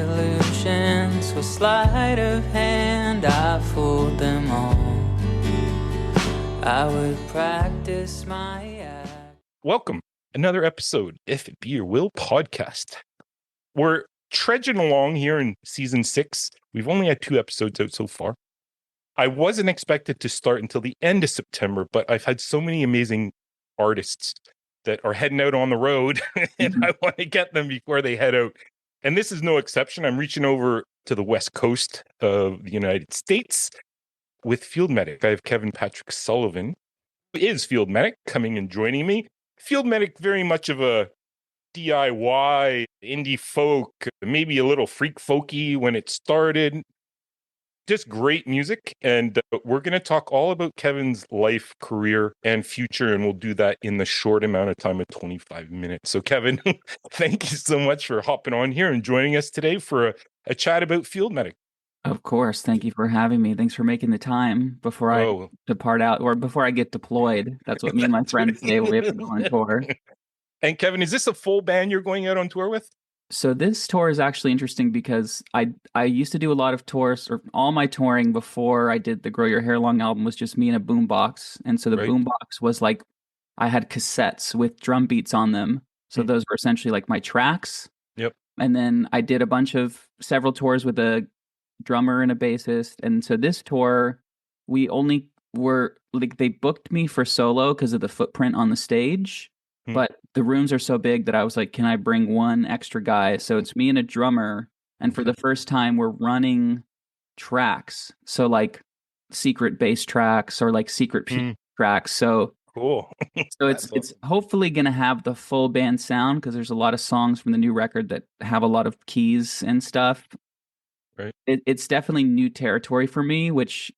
illusions with sleight of hand. I fooled them all. I would practice my act. Welcome. Another episode, If It Be Your Will podcast. We're trudging along here in season 6. We've only had 2 episodes out so far. I wasn't expected to start until the end of September, but I've had so many amazing artists that are heading out on the road, and I want to get them before they head out. And this is no exception. I'm reaching over to the West Coast of the United States with Field Medic. I have Patrick Sullivan, who is Field Medic, coming and joining me. Field Medic, very much of a DIY, indie folk, maybe a little freak folky when it started. Just great music. And we're going to talk all about Kevin's life, career, and future. And we'll do that in the short amount of time of 25 minutes. So, Kevin, thank you so much for hopping on here and joining us today for a chat about Field Medic. Of course. Thank you for having me. Thanks for making the time before I depart out or before I get deployed. That's what me and my friends say when we have to go on tour. And Kevin, is this a full band you're going out on tour with? So this tour is actually interesting because I used to do a lot of tours, or all my touring before I did the Grow Your Hair Long album was just me in a boombox. And so the boombox was like, I had cassettes with drum beats on them. So those were essentially like my tracks. Yep. And then I did several tours with a drummer and a bassist. And so this tour, we only were like, they booked me for solo because of the footprint on the stage. But the rooms are so big that I was like, can I bring one extra guy? So it's me and a drummer. And for the first time, we're running tracks. So like secret bass tracks or like secret tracks. So cool. So it's hopefully going to have the full band sound because there's a lot of songs from the new record that have a lot of keys and stuff. Right. It's definitely new territory for me, which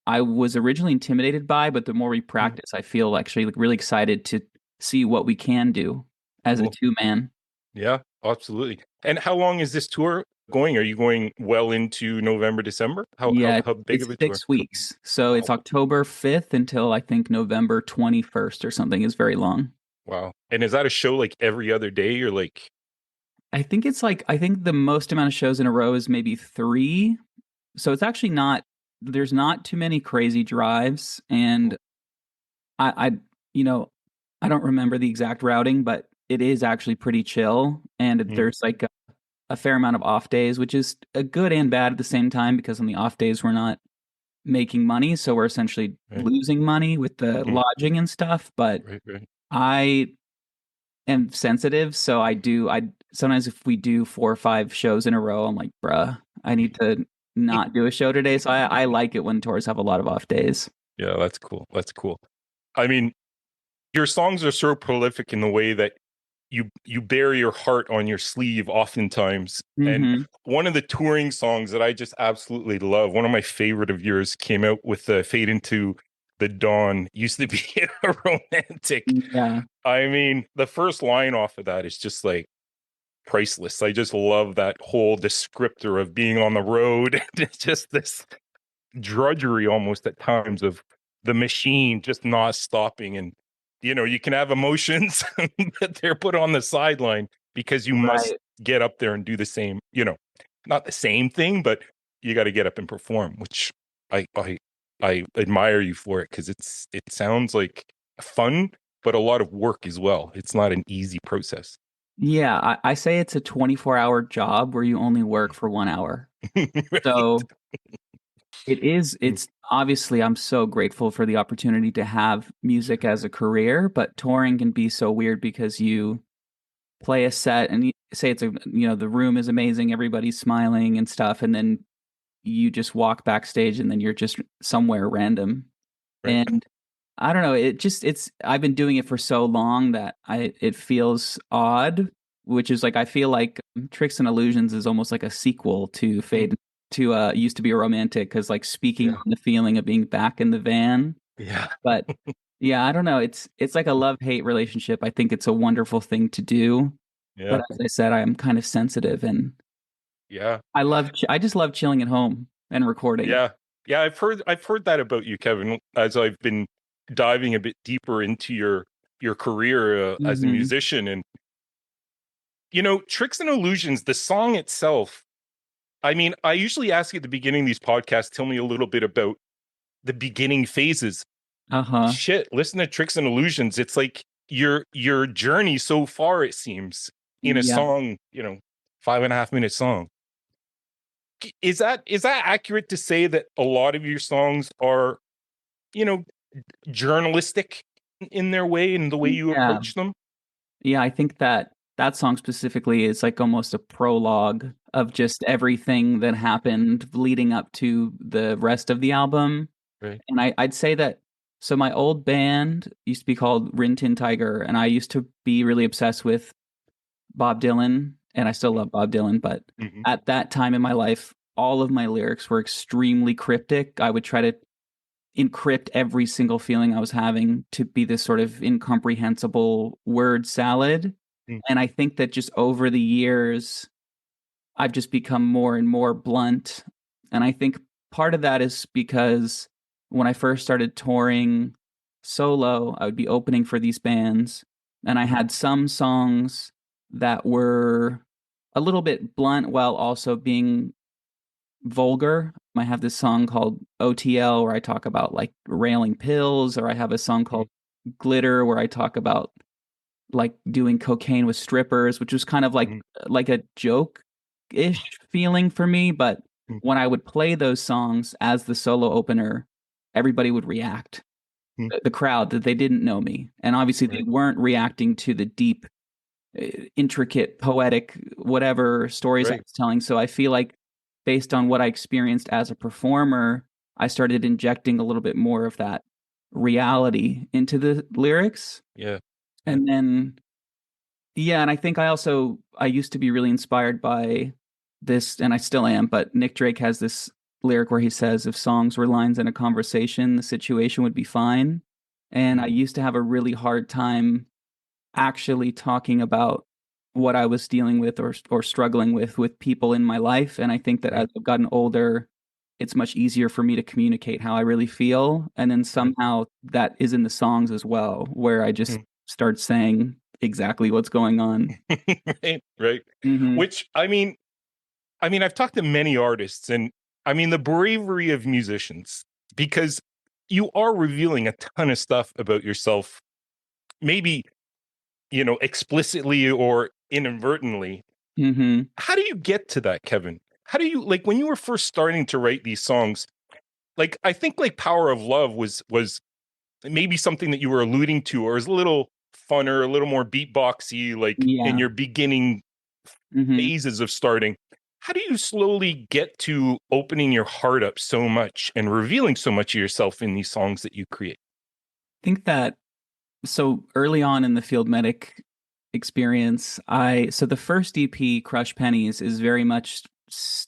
I was originally intimidated by. But the more we practice, I feel actually like really excited to see what we can do as a 2-man. Yeah, absolutely. And how long is this tour going? Are you going well into November, December? How big of a tour? 6 weeks. So it's October 5th until I think November 21st or something. Is very long. Wow. And is that a show like every other day or like? I think the most amount of shows in a row is maybe 3. So it's actually there's not too many crazy drives. And I don't remember the exact routing, but it is actually pretty chill. And there's like a fair amount of off days, which is a good and bad at the same time, because on the off days, we're not making money. So we're essentially losing money with the lodging and stuff. But I am sensitive. So I sometimes if we do 4 or 5 shows in a row, I'm like, bruh, I need to not do a show today. So I like it when tours have a lot of off days. Yeah, that's cool. That's cool. I mean, your songs are so prolific in the way that you bear your heart on your sleeve oftentimes. And one of the touring songs that I just absolutely love, one of my favorite of yours, came out with Fade Into the Dawn, Used to Be a Romantic. Yeah. I mean, the first line off of that is just like priceless. I just love that whole descriptor of being on the road. It's just this drudgery almost at times of the machine just not stopping. And you can have emotions, but they're put on the sideline because you must get up there and do the same, not the same thing, but you got to get up and perform, which I admire you for it because it sounds like fun, but a lot of work as well. It's not an easy process. Yeah, I say it's a 24-hour job where you only work for 1 hour. Right. So it's obviously, I'm so grateful for the opportunity to have music as a career, but touring can be so weird because you play a set and you say it's the room is amazing, everybody's smiling and stuff, and then you just walk backstage and then you're just somewhere random. Right. And I don't know, I've been doing it for so long that it feels odd, which is like, I feel like Tricks and Illusions is almost like a sequel to Fade to Used to Be a Romantic, because like speaking on the feeling of being back in the van. Yeah. But yeah, I don't know. It's like a love-hate relationship. I think it's a wonderful thing to do. Yeah. But as I said, I am kind of sensitive, and I just love chilling at home and recording. Yeah. Yeah, I've heard that about you, Kevin, as I've been diving a bit deeper into your career as a musician. And Tricks and Illusions, the song itself, I mean, I usually ask at the beginning of these podcasts, tell me a little bit about the beginning phases. Uh-huh. Shit, listen to Tricks and Illusions. It's like your journey so far, it seems, in a Yeah. song, 5.5 minute song. Is that accurate to say that a lot of your songs are, you know, journalistic in their way and the way you Yeah. approach them? Yeah, I think that song specifically is like almost a prologue of just everything that happened leading up to the rest of the album. Right. And I'd say that, so my old band used to be called Rin Tin Tiger, and I used to be really obsessed with Bob Dylan, and I still love Bob Dylan, but Mhm. at that time in my life, all of my lyrics were extremely cryptic. I would try to encrypt every single feeling I was having to be this sort of incomprehensible word salad. Mm. And I think that just over the years, I've just become more and more blunt. And I think part of that is because when I first started touring solo, I would be opening for these bands, and I had some songs that were a little bit blunt while also being vulgar. I have this song called OTL where I talk about like railing pills, or I have a song called Glitter where I talk about like doing cocaine with strippers, which was kind of like a joke ish feeling for me. But Mm. when I would play those songs as the solo opener, everybody would react. Mm. The crowd, that they didn't know me, and obviously they Right. weren't reacting to the deep, intricate, poetic, whatever stories I Right. was telling. So I feel like, based on what I experienced as a performer, I started injecting a little bit more of that reality into the lyrics. Yeah. And then, yeah, and I think I used to be really inspired by this, and I still am, but Nick Drake has this lyric where he says, if songs were lines in a conversation, the situation would be fine. And I used to have a really hard time actually talking about what I was dealing with or struggling with people in my life. And I think that as I've gotten older, it's much easier for me to communicate how I really feel. And then somehow that is in the songs as well, where I just start saying exactly what's going on. Right. Mhm. Which I've talked to many artists, and I mean the bravery of musicians, because you are revealing a ton of stuff about yourself, maybe, explicitly or inadvertently. Mhm. How do you get to that, Kevin? How do you, like, when you were first starting to write these songs, like, I think like Power of Love was maybe something that you were alluding to, or is a little funner, a little more beatboxy, like in Yeah. your beginning Mhm. phases of starting. How do you slowly get to opening your heart up so much and revealing so much of yourself in these songs that you create? I think that, so early on in the Field Medic experience, so the first EP, Crush Pennies, is very much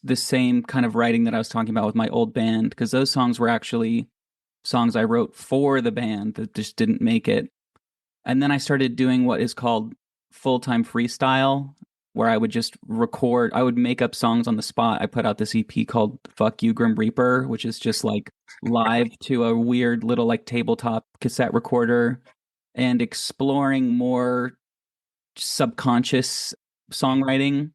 the same kind of writing that I was talking about with my old band, because those songs were actually songs I wrote for the band that just didn't make it. And then I started doing what is called full-time freestyle, where I would just I would make up songs on the spot. I put out this EP called Fuck You Grim Reaper, which is just like live to a weird little like tabletop cassette recorder, and exploring more subconscious songwriting.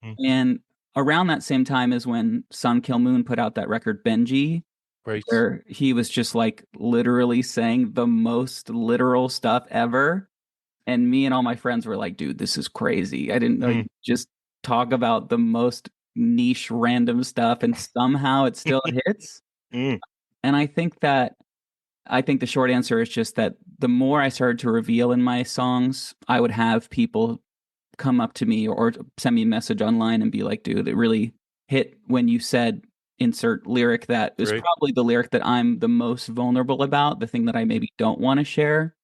Mm. And around that same time is when Sun Kill Moon put out that record Benji, Right. where he was just like literally saying the most literal stuff ever. And me and all my friends were like, dude, this is crazy. I didn't know you just talk about the most niche random stuff and somehow it still hits. Mm. And I think the short answer is just that the more I started to reveal in my songs, I would have people come up to me or send me a message online and be like, dude, it really hit when you said insert lyric that is Right. probably the lyric that I'm the most vulnerable about, the thing that I maybe don't want to share.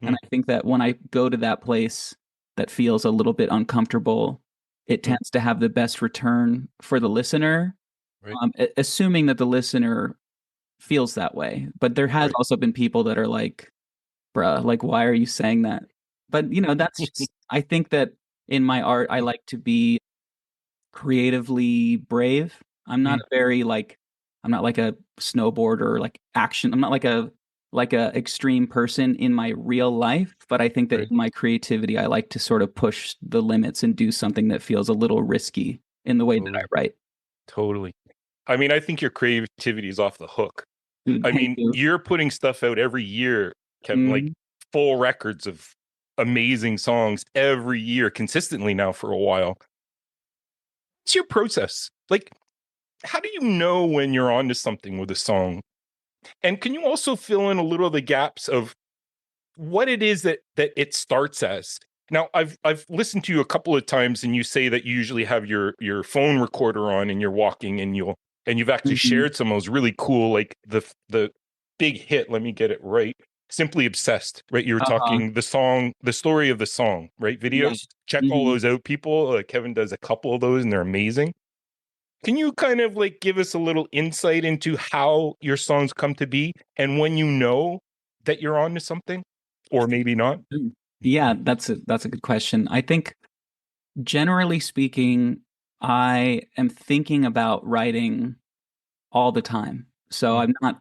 And I think that when I go to that place that feels a little bit uncomfortable, it tends to have the best return for the listener, Right. Assuming that the listener feels that way. But there has Right. also been people that are like, bruh, like, why are you saying that? But, that's just, I think that in my art, I like to be creatively brave. I'm not I'm not like a snowboarder or like action. I'm not like a extreme person in my real life, but I think that Right. in my creativity, I like to sort of push the limits and do something that feels a little risky in the way that I Totally. write. Totally. I mean, I think your creativity is off the hook. I Thank mean, you. you're putting stuff out every year, Kevin, like Mhm. full records of amazing songs every year consistently now for a while. What's your process? Like, how do you know when you're onto something with a song? And can you also fill in a little of the gaps of what it is that it starts as? Now, I've listened to you a couple of times, and you say that you usually have your phone recorder on, and you're walking, and you've actually Mhm. shared some of those really cool, like the big hit. Let me get it right. Simply Obsessed, right? You were Uh-huh. talking the song, the story of the song, right? Yeah. Videos. Check all Mhm. those out, people. Kevin does a couple of those, and they're amazing. Can you kind of like give us a little insight into how your songs come to be and when you know that you're on to something or maybe not? Yeah, that's a good question. I think generally speaking, I am thinking about writing all the time. So Mm, I'm not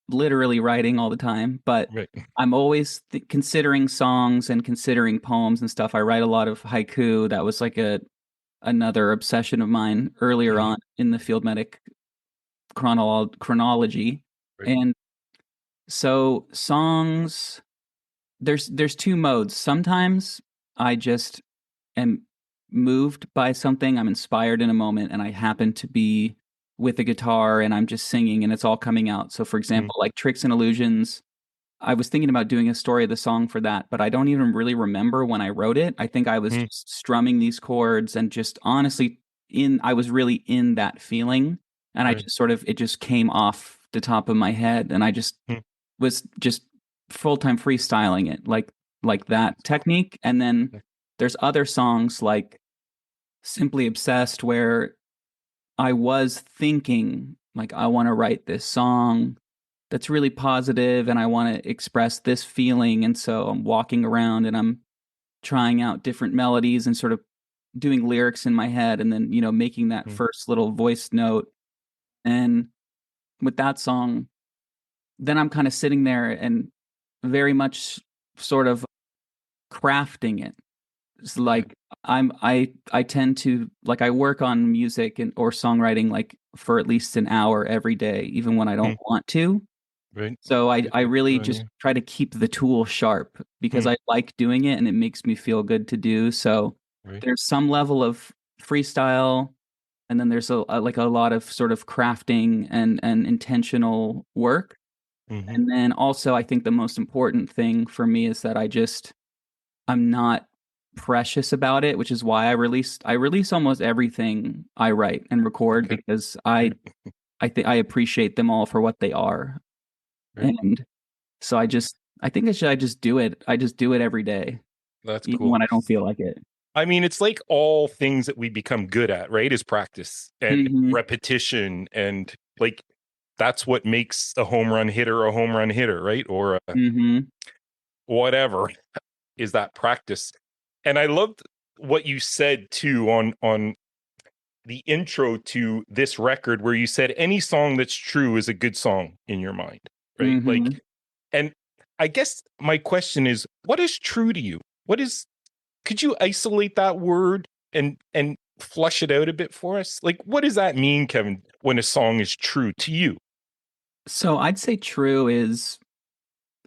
literally writing all the time, but right. I'm always considering songs and considering poems and stuff. I write a lot of haiku. That was like another obsession of mine earlier Mhm, on in the field medic chronology. right. And so songs, there's two modes. Sometimes I just am moved by something. I'm inspired in a moment, and I happen to be with a guitar, and I'm just singing, and it's all coming out. So, for Mm, example, like Tricks and Illusions, I was thinking about doing a story of the song for that, but I don't even really remember when I wrote it. I think I was mm, just strumming these chords and just honestly I was really in that feeling, and I right. just sort of it just came off the top of my head, and I just Mm, was just full-time freestyling it like that technique. And then mm, there's other songs like Simply Obsessed where I was thinking like I want to write this song that's really positive and I want to express this feeling, and so I'm walking around and I'm trying out different melodies and sort of doing lyrics in my head, and then making that mm, first little voice note. And with that song, then I'm kind of sitting there and very much sort of crafting it. It's yeah, like I tend to like I work on music and or songwriting like for at least an hour every day, even when I don't mm, want to. right. So I Get I that really on just you. try to keep the tool sharp because Mm, I like doing it and it makes me feel good to do. So right. there's some level of freestyle, and then there's like a lot of sort of crafting and intentional work. Hmm. And then also I think the most important thing for me is that I'm not precious about it, which is why I release almost everything I write and record Okay. because Right. I think I appreciate them all for what they are. Right. And so I think I just do it. I just do it every day, That's even cool. when I don't feel like it. I mean, it's like all things that we become good at, right? Is practice and Mhm. repetition. And like, that's what makes a home run hitter a home run hitter, right? Or Mhm. whatever is that practice. And I loved what you said too on the intro to this record, where you said any song that's true is a good song in your mind, right? Like, Mhm. and I guess my question is, what is true to you? What is, could you isolate that word and flush it out a bit for us? Like, what does that mean, Kevin, when a song is true to you? So I'd say true is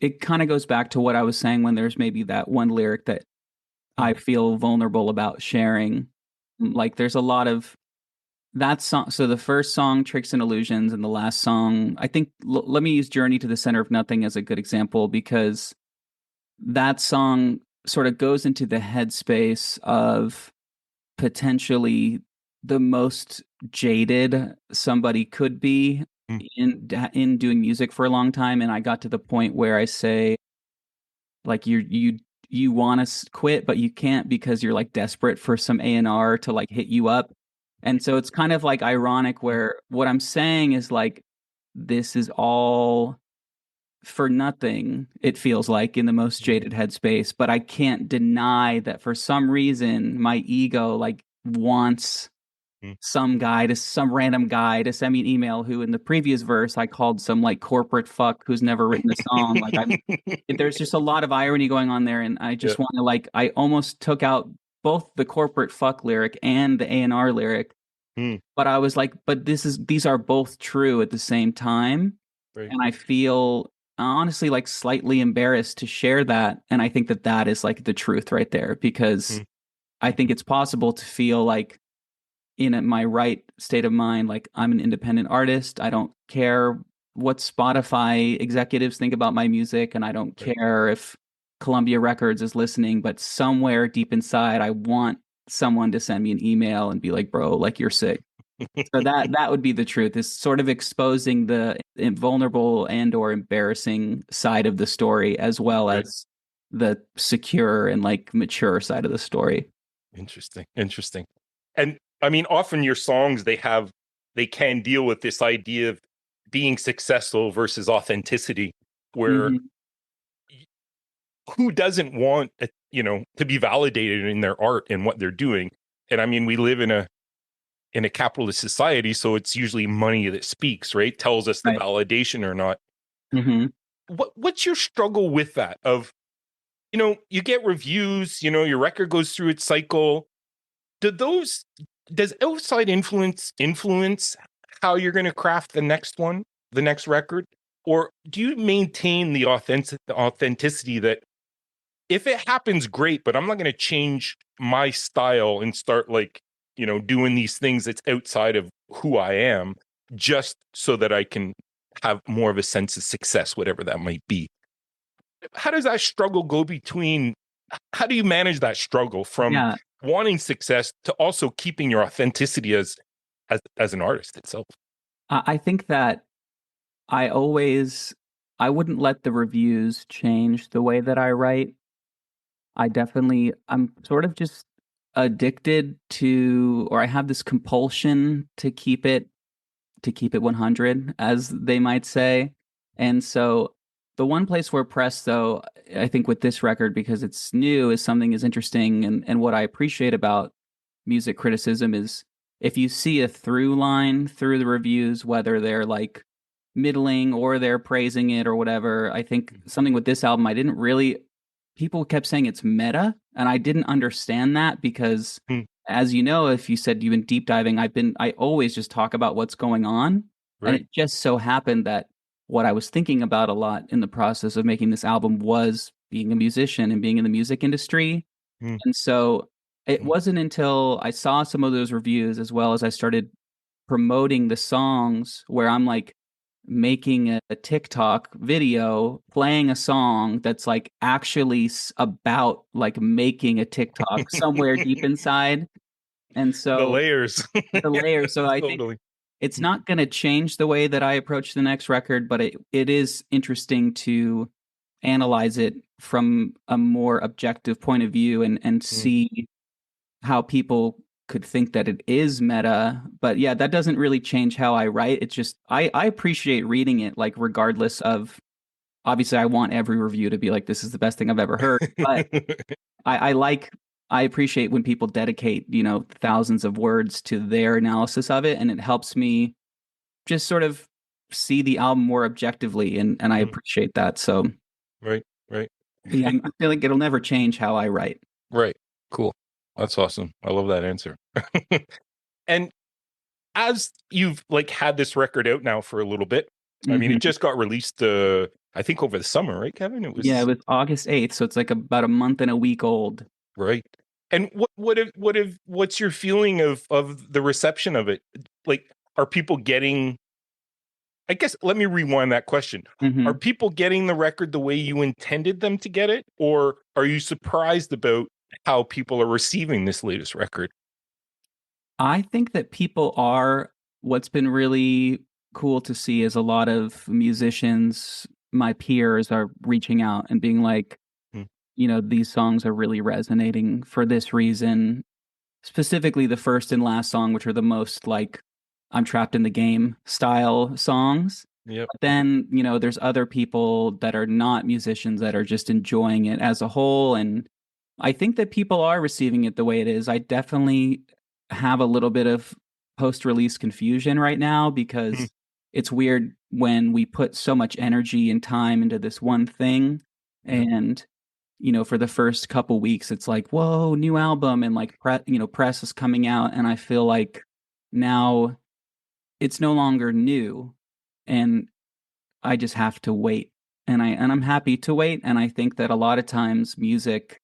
it kind of goes back to what I was saying when there's maybe that one lyric that Mm, I feel vulnerable about sharing. Like there's a lot of that song. So the first song, Tricks and Illusions, and the last song, I think, let me use Journey to the Center of Nothing as a good example because that song sort of goes into the headspace of potentially the most jaded somebody could be mm, in doing music for a long time. And I got to the point where I say, like, you want to quit, but you can't because you're like desperate for some A&R to like hit you up. And so it's kind of like ironic mm, where what I'm saying is like, this is all for nothing, it feels like, in the most mm, jaded headspace. But I can't deny that for some reason, my ego like wants mm. some random guy to send me an email who in the previous verse I called some like corporate fuck who's never written a song. Like there's just a lot of irony going on there, and I Yeah. just want to like I almost took out both the corporate fuck lyric and the A&R lyric But I was like, but these are both true at the same time. Right. And I feel honestly like slightly embarrassed to share that. And I think that that is like the truth right there, because I think it's possible to feel like in my right state of mind, like I'm an independent artist. I don't care what Spotify executives think about my music, and I don't Right. care if Columbia Records is listening, but somewhere deep inside, I want someone to send me an email and be like, bro, like you're sick. So that would be the truth, is sort of exposing the vulnerable and or embarrassing side of the story, as well Right. as the secure and like mature side of the story. Interesting. And I mean, often your songs, they can deal with this idea of being successful versus authenticity, where who doesn't want, to be validated in their art and what they're doing? And I mean, we live in a capitalist society, so it's usually money that speaks, right? Tells us the Right. validation or not. Mm-hmm. What's your struggle with that? Of, you get reviews, your record goes through its cycle. Does outside influence how you're going to craft the next record? Or do you maintain the authenticity that if it happens, great, but I'm not going to change my style and start like, doing these things that's outside of who I am, just so that I can have more of a sense of success, whatever that might be? How does that struggle go between, how do you manage that struggle from wanting success to also keeping your authenticity as an artist itself? I think that I wouldn't let the reviews change the way that I write. I'm sort of just addicted to, or I have this compulsion to keep it 100, as they might say. And so the one place where press, though, I think with this record, because it's new, is something is interesting. And what I appreciate about music criticism is if you see a through line through the reviews, whether they're like middling or they're praising it or whatever. I think something with this album, people kept saying it's meta, and I didn't understand that because, as you know, if you said you've been deep diving, I always just talk about what's going on. Right. And it just so happened that what I was thinking about a lot in the process of making this album was being a musician and being in the music industry. And so it wasn't until I saw some of those reviews, as well as I started promoting the songs, where I'm like making a TikTok video playing a song that's like actually about like making a TikTok somewhere deep inside. And so The layers. So I think it's not going to change the way that I approach the next record, but it is interesting to analyze it from a more objective point of view and see how people could think that it is meta. But yeah, that doesn't really change how I write. It's just I appreciate reading it, like regardless of, obviously I want every review to be like, this is the best thing I've ever heard. But I appreciate when people dedicate, thousands of words to their analysis of it, and it helps me just sort of see the album more objectively, and I appreciate that. So Right. yeah, I feel like it'll never change how I write. Right. Cool. That's awesome. I love that answer. And as you've like had this record out now for a little bit, I mean, it just got released, I think over the summer, right, Kevin? It was August 8th, so it's like about a month and a week old. Right. And what's your feeling of the reception of it? Like, are people getting, I guess, let me rewind that question. Are people getting the record the way you intended them to get it? Or are you surprised about how people are receiving this latest record? I think that people are. What's been really cool to see is a lot of musicians, my peers, are reaching out and being like, these songs are really resonating for this reason. Specifically the first and last song, which are the most like I'm trapped in the game style songs. Yep. But then, there's other people that are not musicians that are just enjoying it as a whole. And I think that people are receiving it the way it is. I definitely have a little bit of post-release confusion right now, because it's weird when we put so much energy and time into this one thing. And, for the first couple weeks, it's like, whoa, new album. And like, press is coming out. And I feel like now it's no longer new, and I just have to wait. And I'm happy to wait. And I think that a lot of times music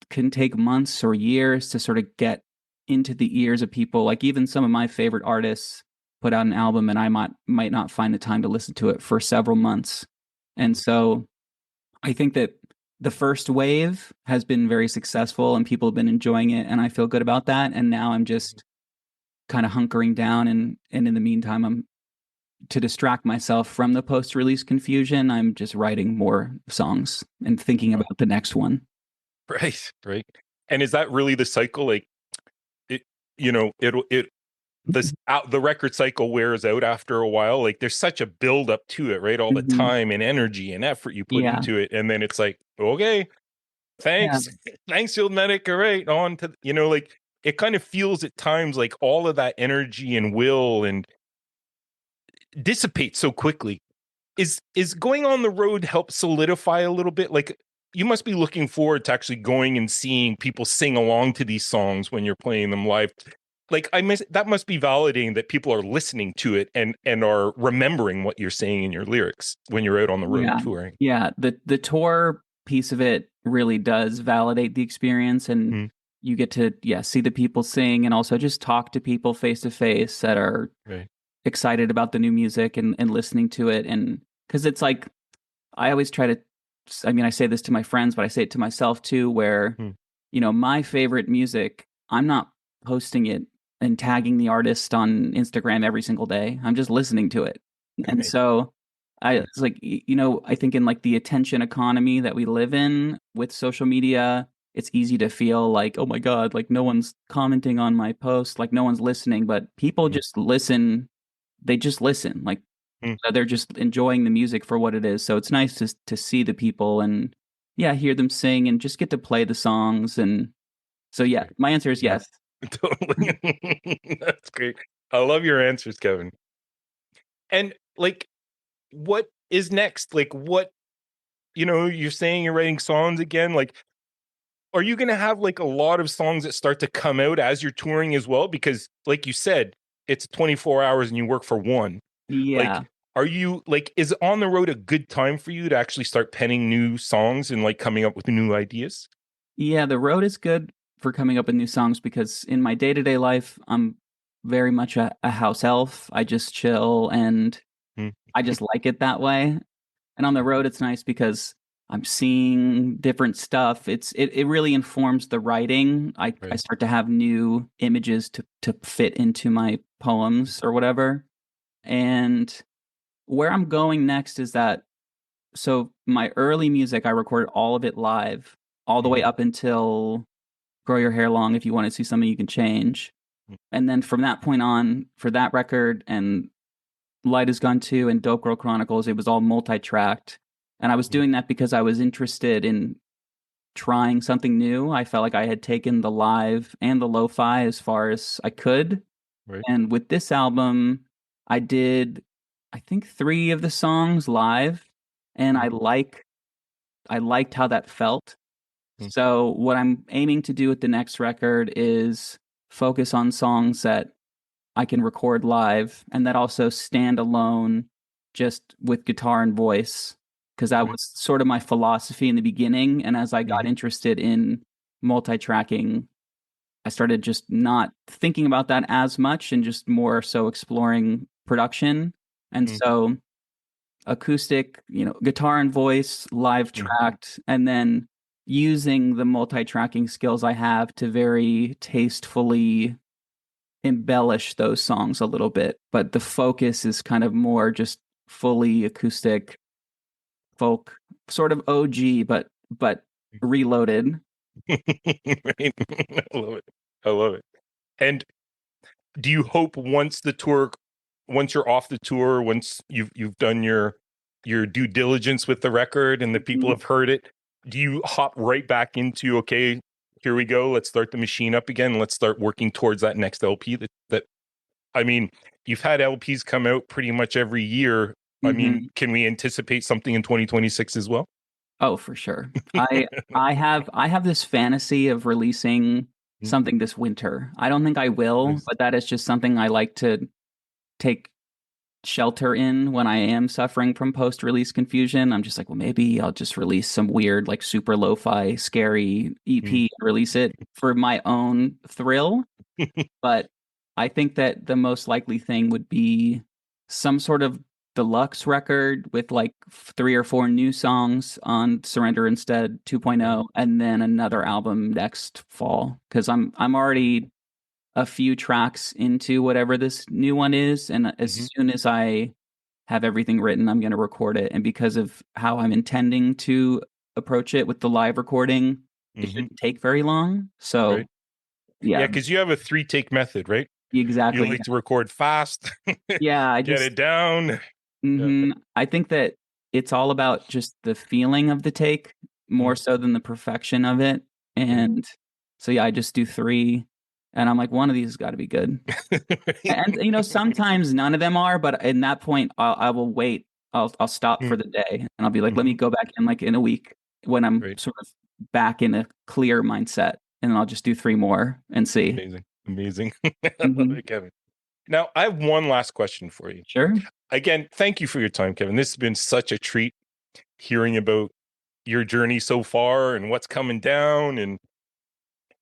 can take months or years to sort of get into the ears of people. Like even some of my favorite artists put out an album and I might not find the time to listen to it for several months. And so I think that the first wave has been very successful and people have been enjoying it, and I feel good about that. And now I'm just kind of hunkering down, and in the meantime I'm to distract myself from the post-release confusion, I'm just writing more songs and thinking about the next one. Right. And is that really the cycle? Like it, the record cycle wears out after a while. Like there's such a build up to it, right? All the time and energy and effort you put into it, and then it's like, okay, thanks, Field Medic. All right, on to like it kind of feels at times like all of that energy and will and dissipate so quickly. Is going on the road help solidify a little bit? Like you must be looking forward to actually going and seeing people sing along to these songs when you're playing them live. Like that must be validating that people are listening to it and are remembering what you're saying in your lyrics when you're out on the road touring. Yeah, the tour piece of it really does validate the experience, and you get to see the people sing and also just talk to people face to face that are excited about the new music and listening to it. And because it's like, I always try to, I say this to my friends, but I say it to myself too, where my favorite music, I'm not posting it and tagging the artist on Instagram every single day. I'm just listening to it. And so it's like, I think in like the attention economy that we live in with social media, it's easy to feel like, oh my God, like no one's commenting on my post, like no one's listening, but people just listen. They just listen, like they're just enjoying the music for what it is. So it's nice to see the people and hear them sing and just get to play the songs. And so my answer is yes. Totally. That's great. I love your answers, Kevin. And like, what is next? Like, what, you're saying you're writing songs again. Like, are you going to have like a lot of songs that start to come out as you're touring as well? Because like you said, it's 24 hours and you work for one. Yeah. Like, are you like, is on the road a good time for you to actually start penning new songs and like coming up with new ideas? Yeah, the road is good for coming up with new songs because in my day-to-day life, I'm very much a house elf. I just chill and I just like it that way. And on the road, it's nice because I'm seeing different stuff. It really informs the writing. I start to have new images to fit into my poems or whatever. And where I'm going next is that, so my early music, I recorded all of it live, all the way up until Grow Your Hair Long. If you want to see something you can change. And then from that point on, for that record and Light Is Gone Too and Dope Girl Chronicles, it was all multi-tracked. And I was doing that because I was interested in trying something new. I felt like I had taken the live and the lo-fi as far as I could. And with this album, I did, I think, 3 of the songs live, and I liked how that felt. So what I'm aiming to do with the next record is focus on songs that I can record live and that also stand alone just with guitar and voice, because that was sort of my philosophy in the beginning. And as I got interested in multi-tracking, I started just not thinking about that as much and just more so exploring production. And so acoustic, guitar and voice, live tracked, and then using the multi-tracking skills I have to very tastefully embellish those songs a little bit. But the focus is kind of more just fully acoustic folk, sort of OG, but reloaded. Right. I love it. And do you hope once you're off the tour, once you've done your due diligence with the record and the people have heard it, do you hop right back into, okay, here we go, let's start the machine up again, let's start working towards that next LP that I mean, you've had LPs come out pretty much every year. I mean, can we anticipate something in 2026 as well? Oh, for sure. I have this fantasy of releasing something this winter. I don't think I will, Nice. but that is just something I like to take shelter in when I am suffering from post-release confusion. I'm just like, well, maybe I'll just release some weird, like super lo-fi, scary EP, release it for my own thrill. But I think that the most likely thing would be some sort of deluxe record with like 3 or 4 new songs on Surrender Instead 2.0, and then another album next fall. Because I'm already a few tracks into whatever this new one is, and as soon as I have everything written, I'm going to record it. And because of how I'm intending to approach it with the live recording, it shouldn't take very long. So Right. yeah, because you have a 3-take method, right? You exactly. like to record fast, Yeah, I get just it down. I think that it's all about just the feeling of the take more so than the perfection of it. And so yeah, I just do 3, and I'm like, one of these has got to be good. And sometimes none of them are, but in that point, I will wait. I'll stop for the day, and I'll be like, let me go back in like in a week when I'm Right. sort of back in a clear mindset, and then I'll just do 3 more and see. Amazing. I love it, Kevin. Now, I have one last question for you. Sure. Again, thank you for your time, Kevin. This has been such a treat hearing about your journey so far and what's coming down. And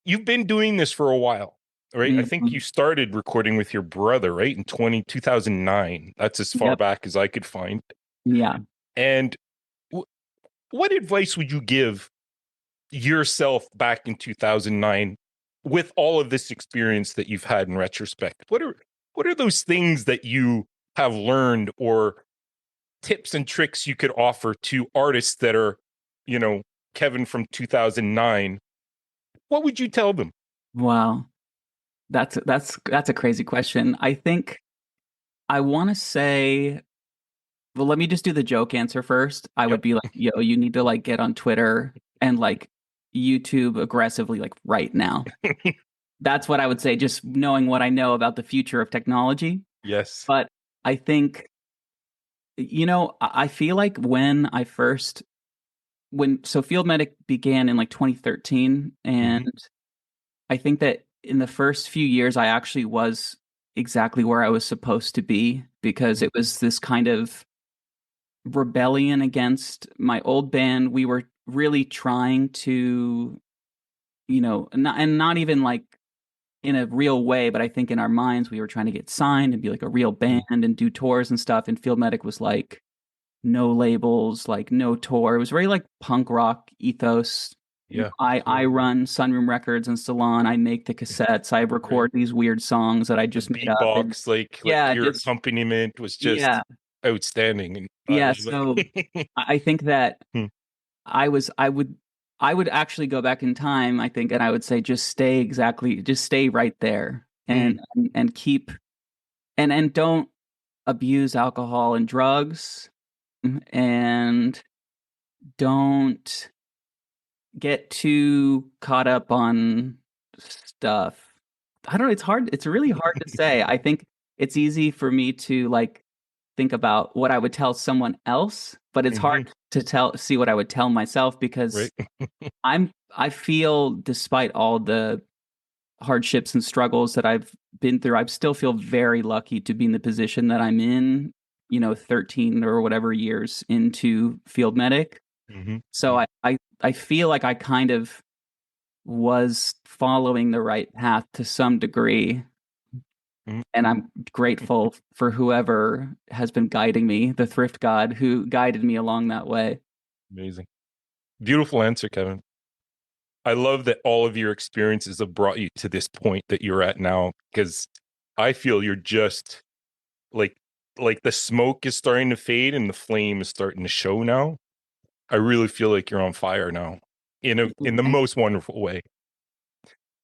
you've been doing this for a while, right? I think you started recording with your brother, right? In 2009. That's as far back as I could find. Yeah. And what advice would you give yourself back in 2009 with all of this experience that you've had in retrospect? What are those things that you have learned, or tips and tricks you could offer to artists that are, Kevin from 2009? What would you tell them? Wow. That's a crazy question. I think I want to say, well, let me just do the joke answer first. I would be like, yo, you need to like get on Twitter and like YouTube aggressively, like right now. That's what I would say, just knowing what I know about the future of technology. Yes. But I think, I feel like when Field Medic began in like 2013, and I think that in the first few years, I actually was exactly where I was supposed to be, because it was this kind of rebellion against my old band. We were really trying to, not even like in a real way, but I think in our minds, we were trying to get signed and be like a real band and do tours and stuff. And Field Medic was like no labels, like no tour. It was very like punk rock ethos. Yeah. I run Sunroom Records and Salon. I make the cassettes. I record these weird songs that I just made up. And, Beatbox, like your accompaniment was just outstanding. And I love so it. I think that I would actually go back in time, I think, and I would say just stay right there, and keep and don't abuse alcohol and drugs, and don't get too caught up on stuff. I don't know, it's really hard to say. I think it's easy for me to like think about what I would tell someone else, but it's hard to see what I would tell myself, because I feel, despite all the hardships and struggles that I've been through, I still feel very lucky to be in the position that I'm in, 13 or whatever years into Field Medic. So I feel like I kind of was following the right path to some degree. And I'm grateful for whoever has been guiding me, the thrift god who guided me along that way. Amazing. Beautiful answer, Kevin. I love that all of your experiences have brought you to this point that you're at now, because I feel you're just like the smoke is starting to fade and the flame is starting to show now. I really feel like you're on fire now in the most wonderful way.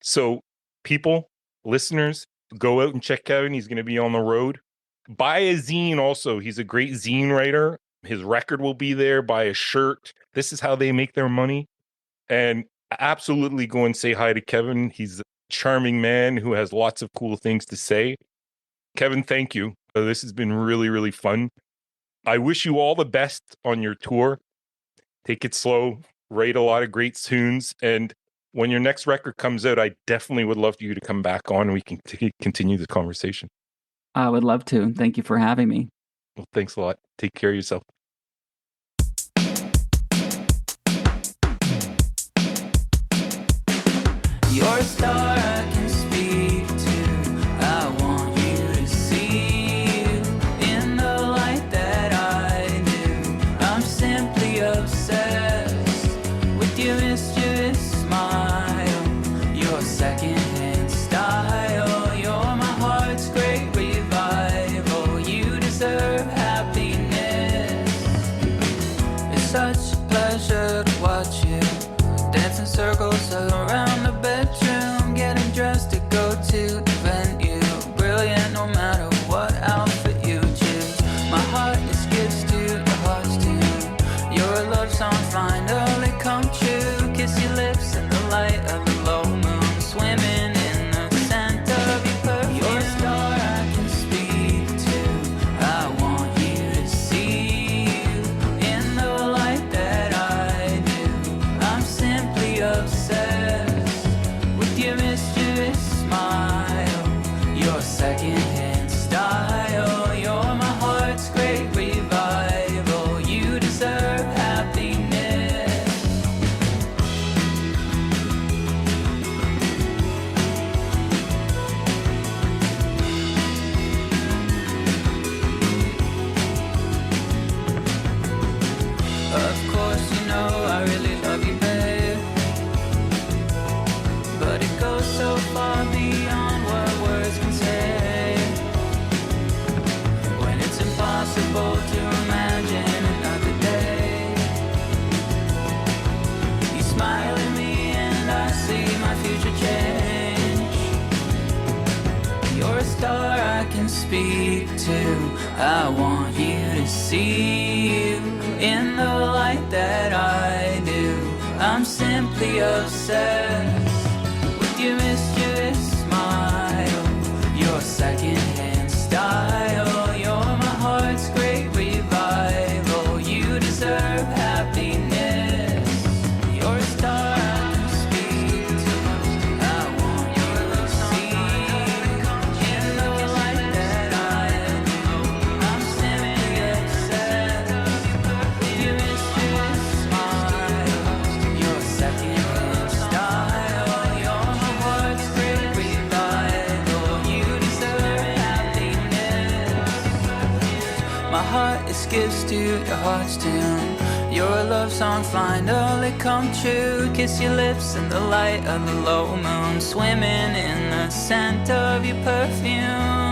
So people, listeners, go out and check Kevin. He's going to be on the road. Buy a zine also. He's a great zine writer. His record will be there. Buy a shirt. This is how they make their money. And absolutely go and say hi to Kevin. He's a charming man who has lots of cool things to say. Kevin, thank you. This has been really, really fun. I wish you all the best on your tour. Take it slow. Write a lot of great tunes. And when your next record comes out, I definitely would love you to come back on and we can continue the conversation. I would love to. Thank you for having me. Well, thanks a lot. Take care of yourself. You're a star I can speak to. I want you to see you in the light that I do. I'm simply obsessed with your mischievous smile, your secondhand style. You're my heart's great revival. You deserve happiness. It's such a pleasure to watch you dance in circles around the bedroom, getting dressed to go to the venue. Brilliant no matter what outfit you choose. My heart is gifts to your heart's tune. Your love song finally come true. Kiss your lips in the light of the low moon, swimming in the scent of your perfume. You're a star I can speak to. I want you to see you in the light that I do. I'm simply obsessed with your mischievous smile, your secondhand style. You're my heart's great revival. You deserve happiness. Of course, you know I really love you, babe. But it goes so far beyond what words can say. When it's impossible to imagine another day. You smile at me and I see my future change. You're a star I can speak to. I want you to see you in the light that I do. I'm simply obsessed with your mischievous smile, your secondhand style. You're my heart's great revival. You deserve happiness. You're a star I can speak to. I want you to see in the light that I do. I'm simply obsessed with your mischievous smile, your secondhand style. You're my heart's great revival. You deserve happiness. My heart is gifts to your heart's tune. Your love song finally come true. Kiss your lips in the light of the low moon, swimming in the scent of your perfume.